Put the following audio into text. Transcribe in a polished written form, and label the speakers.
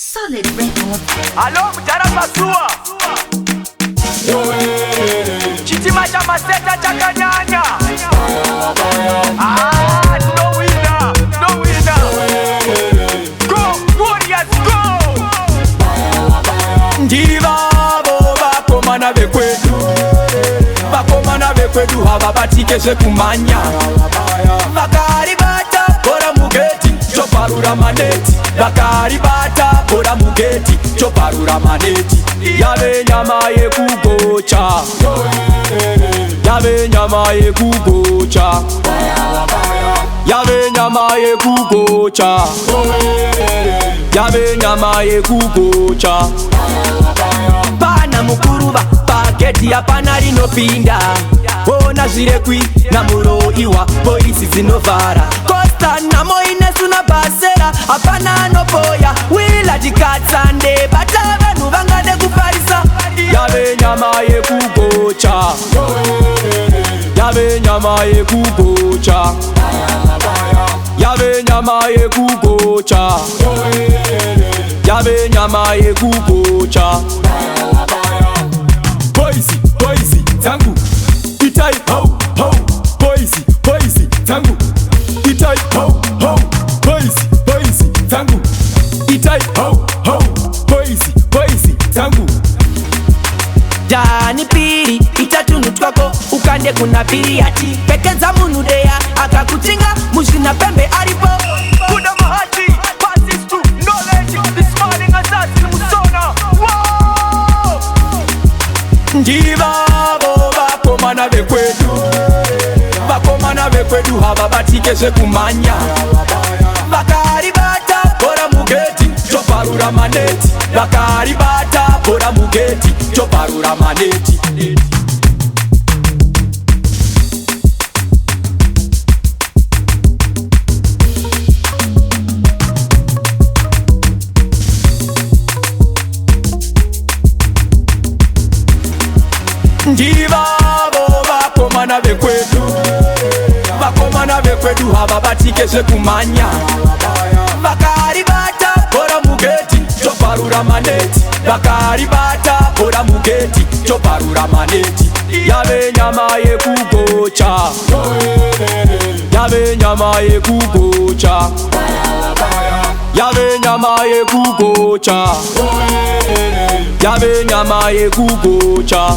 Speaker 1: Solid record.
Speaker 2: Allo mjara pasua Chitima cha maseta cha kanyanya. No winner, no winner. Go, Warriors, go.
Speaker 3: Ndivavo vakomana vekwedu, vakomana vekwedu havabatikeshe kumanya. Vakaribata bora mugeti choparura maneti, vakaribata bora mugeti choparura maneti. Yave nyama yekugocha, yave nyama yekugocha, yave nyama yekugocha, yave nyama yekugocha. Pana mukuruva paketi hapana rinopinda. Ona zvirekwi namuroiwa polisi dzinovhara. Costa namo inesuna basera hapana anopoya. Wila tikatsande bata vanhu vangade kufarisa. Yave nyama yekugocha, yave nyama yekugocha, yave nyama yekugocha, yave nyama yekugocha. Poisi, poisi, tangu itai ho, ho. Poisi, poisi, tangu itai ho, ho. Poisi, poisi, tangu itai ho, ho. Poisi, poisi, tangu
Speaker 4: Dani piri itatunu twako ukande kuna piri ati pekeza munu deya akakutinga mushina pembe aripo.
Speaker 2: Kuna mahati passes to knowledge. This morning assassin musona. Wow.
Speaker 3: Ndivavo vakomana vekwedu, vakomana vekwedu havabatikeshe kumanya. Vakaribata bora mugeti choparura maneti, vakaribata bora mugeti choparura maneti. Ndivavo vakomana vekwedu, vakomana vekwedu havabatikeshe kumanya. Vakaribata bora mugeti choparura maneti, vakaribata bora mugeti choparura maneti. Yave nyama yekugocha, yave nyama yekugocha, yave nyama yekugocha, yave nyama yekugocha.